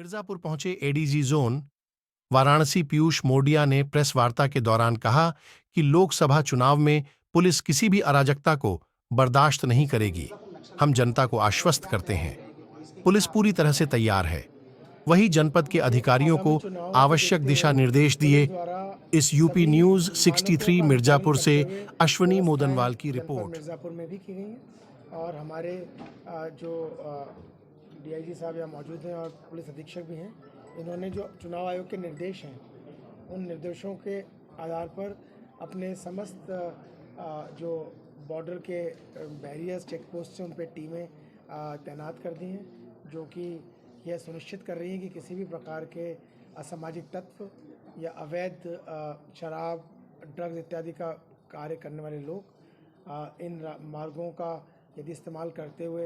मिर्जापुर पहुंचे ADG zone Varanasi Piyush Modiya ने press वार्ता के दौरान कहा कि लोकसभा चुनाव में पुलिस किसी भी अराजकता को बर्दाश्त नहीं करेगी। हम जनता को आश्वस्त करते हैं, पुलिस पूरी तरह से तैयार है। वहीं जनपद के अधिकारियों को आवश्यक दिशा निर्देश दिए। इस यूपी न्यूज 63 मिर्जापुर से अश्विनी मोदनवाल की रिपोर्ट। मिर्जापुर में भी की गई हैं और हमारे जो डीआईजी साहब यहाँ मौजूद हैं और पुलिस अधीक्षक भी हैं, इन्होंने जो चुनाव आयोग के निर्देश हैं उन निर्देशों के आधार पर अपने समस्त जो बॉर्डर के बैरियर्स चेक पोस्ट हैं उन पर टीमें तैनात कर दी हैं, जो कि यह सुनिश्चित कर रही हैं कि किसी भी प्रकार के असामाजिक तत्व या अवैध शराब, ड्रग्स इत्यादि का कार्य करने वाले लोग इन मार्गों का यदि इस्तेमाल करते हुए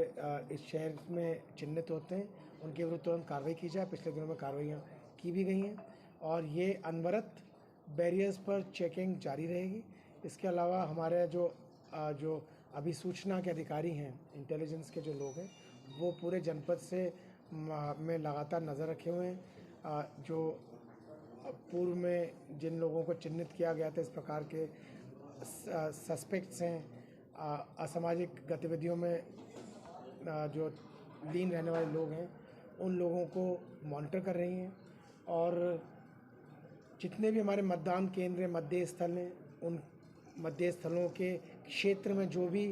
इस शहर में चिन्हित होते हैं, उनके विरुद्ध तुरंत कार्रवाई की जाए। पिछले दिनों में कार्रवाइयाँ की भी गई हैं और ये अनवरत बैरियर्स पर चेकिंग जारी रहेगी। इसके अलावा हमारे जो अभी सूचना के अधिकारी हैं, इंटेलिजेंस के जो लोग हैं, वो पूरे जनपद से में लगातार नज़र रखे हुए हैं। जो पूर्व में जिन लोगों को चिन्हित किया गया था इस प्रकार के सस्पेक्ट्स हैं, असामाजिक गतिविधियों में जो लीन रहने वाले लोग हैं, उन लोगों को मॉनिटर कर रही हैं और जितने भी हमारे मतदान केंद्र मध्य स्थल हैं, उन मध्य स्थलों के क्षेत्र में जो भी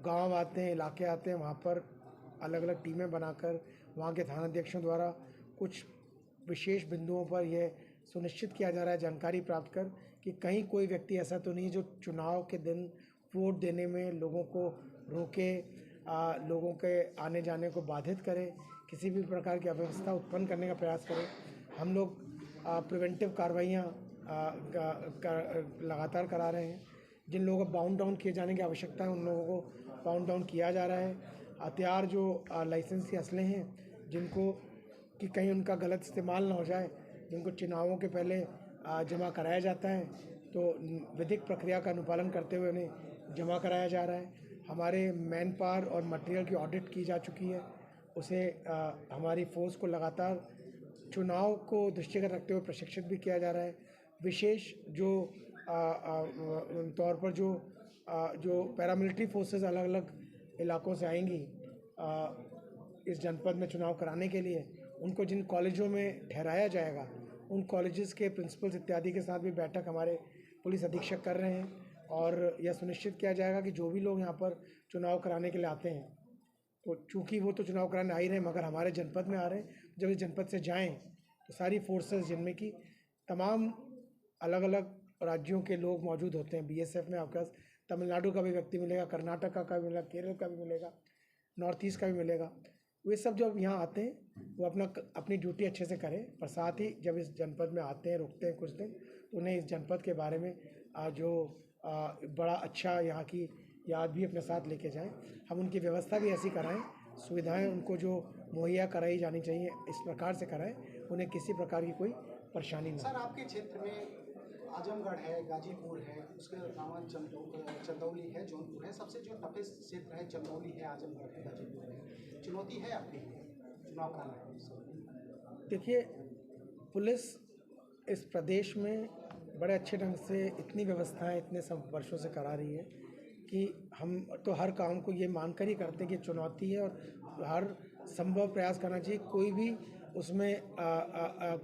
गांव आते हैं, इलाके आते हैं, वहाँ पर अलग अलग टीमें बनाकर वहाँ के थानाध्यक्षों द्वारा कुछ विशेष बिंदुओं पर यह सुनिश्चित किया जा रहा है, जानकारी प्राप्त कर कि कहीं कोई व्यक्ति ऐसा तो नहीं जो चुनाव के दिन वोट देने में लोगों को रोके, लोगों के आने जाने को बाधित करे, किसी भी प्रकार की अव्यवस्था उत्पन्न करने का प्रयास करे। हम लोग प्रिवेंटिव कार्रवाइयाँ लगातार करा रहे हैं। जिन लोगों को बाउंड डाउन किए जाने की आवश्यकता है, उन लोगों को बाउंड डाउन किया जा रहा है। हथियार जो लाइसेंसी असले हैं, जिनको कि कहीं उनका गलत इस्तेमाल ना हो जाए, जिनको चुनावों के पहले जमा कराया जाता है, तो विधिक प्रक्रिया का अनुपालन करते हुए उन्हें जमा कराया जा रहा है। हमारे मैन पावर और मटेरियल की ऑडिट की जा चुकी है। उसे हमारी फोर्स को लगातार चुनाव को दृष्टिगत रखते हुए प्रशिक्षित भी किया जा रहा है। विशेष जो तौर पर जो पैरामिलिट्री फोर्सेस अलग अलग इलाकों से आएंगी इस जनपद में चुनाव कराने के लिए, उनको जिन कॉलेजों में ठहराया जाएगा, उन कॉलेजेस के प्रिंसिपल्स इत्यादि के साथ भी बैठक हमारे पुलिस अधीक्षक कर रहे हैं और यह सुनिश्चित किया जाएगा कि जो भी लोग यहाँ पर चुनाव कराने के लिए आते हैं, तो चूँकि वो तो चुनाव कराने आ ही रहे हैं, मगर हमारे जनपद में आ रहे हैं, जब इस जनपद से जाएँ तो सारी फोर्सेस जिनमें कि तमाम अलग अलग राज्यों के लोग मौजूद होते हैं। बीएसएफ में आपके पास तमिलनाडु का भी व्यक्ति मिलेगा, कर्नाटक का भी मिलेगा, केरल का भी मिलेगा, नॉर्थ ईस्ट का भी मिलेगा। वे सब जब यहाँ आते हैं वो अपनी ड्यूटी अच्छे से करें, पर साथ ही जब इस जनपद में आते हैं, रुकते हैं कुछ दिन, तो उन्हें इस जनपद के बारे में जो बड़ा अच्छा यहाँ की याद भी अपने साथ लेके जाएं। हम उनकी व्यवस्था भी ऐसी कराएं, सुविधाएं उनको जो मुहैया कराई जानी चाहिए इस प्रकार से कराएं, उन्हें किसी प्रकार की कोई परेशानी ना। सर, आपके क्षेत्र में आजमगढ़ है, गाजीपुर है, उसके अलावा चंदौली है, जौनपुर है, सबसे जो टफेस्ट क्षेत्र है चंदौली है, आजमगढ़ है, गाजीपुर है, चुनौती है आपके लिए चुनाव कराना? देखिए, पुलिस इस प्रदेश में बड़े अच्छे ढंग से इतनी व्यवस्थाएं इतने सब वर्षों से करा रही है कि हम तो हर काम को ये मानकर ही करते हैं कि चुनौती है और हर संभव प्रयास करना चाहिए, कोई भी उसमें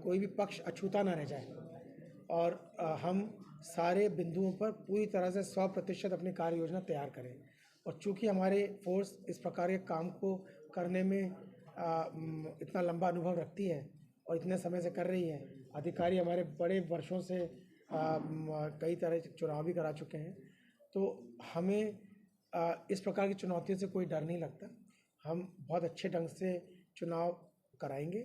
कोई भी पक्ष अछूता ना रह जाए और हम सारे बिंदुओं पर पूरी तरह से 100% अपनी कार्य योजना तैयार करें। और चूँकि हमारे फोर्स इस प्रकार के काम को करने में इतना लंबा अनुभव रखती है और इतने समय से कर रही है, अधिकारी हमारे बड़े वर्षों से कई तरह के चुनाव भी करा चुके हैं, तो हमें इस प्रकार की चुनौतियों से कोई डर नहीं लगता। हम बहुत अच्छे ढंग से चुनाव कराएंगे।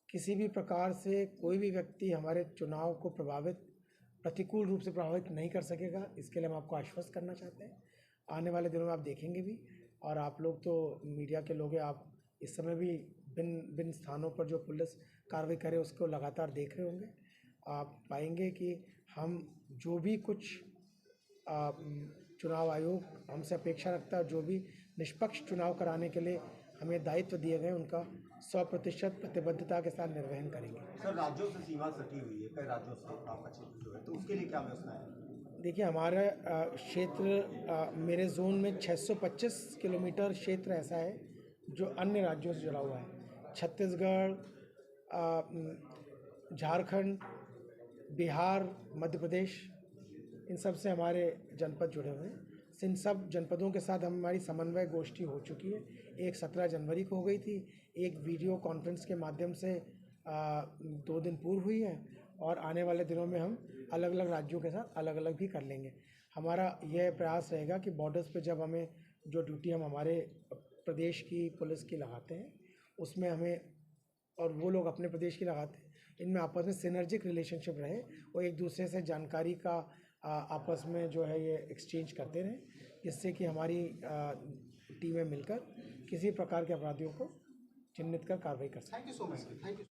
किसी भी प्रकार से कोई भी व्यक्ति हमारे चुनाव को प्रतिकूल रूप से प्रभावित नहीं कर सकेगा, इसके लिए हम आपको आश्वस्त करना चाहते हैं। आने वाले दिनों में आप देखेंगे भी, और आप लोग तो मीडिया के लोग हैं, आप इस समय भी भिन्न स्थानों पर जो पुलिस कार्रवाई करे उसको लगातार देख रहे होंगे। आप पाएंगे कि हम जो भी कुछ चुनाव आयोग हमसे अपेक्षा रखता है, जो भी निष्पक्ष चुनाव कराने के लिए हमें दायित्व दिए गए, उनका 100% प्रतिबद्धता के साथ निर्वहन करेंगे। सर, राज्यों से सीमा सटी हुई है, कई राज्यों से आपका क्षेत्र जो है, तो उसके लिए क्या व्यवस्था है? देखिए, हमारा क्षेत्र मेरे जोन में 625 किलोमीटर क्षेत्र ऐसा है जो अन्य राज्यों से जुड़ा हुआ है। छत्तीसगढ़, झारखंड, बिहार, मध्य प्रदेश, इन सब से हमारे जनपद जुड़े हुए हैं। इन सब जनपदों के साथ हमारी समन्वय गोष्ठी हो चुकी है। एक 17 जनवरी को हो गई थी, एक वीडियो कॉन्फ्रेंस के माध्यम से 2 दिन पूर्व हुई है, और आने वाले दिनों में हम अलग अलग राज्यों के साथ अलग अलग भी कर लेंगे। हमारा यह प्रयास रहेगा कि बॉर्डर्स पे जब हमें जो ड्यूटी हम हमारे प्रदेश की पुलिस की लगाते हैं, उसमें हमें, और वो लोग अपने प्रदेश की लगाते हैं, इनमें आपस में सिनर्जिक रिलेशनशिप रहे और एक दूसरे से जानकारी का आपस में जो है ये एक्सचेंज करते रहें, जिससे कि हमारी टीमें मिलकर किसी प्रकार के अपराधियों को चिन्हित कर कार्रवाई कर सकें। Thank you so much, thank you.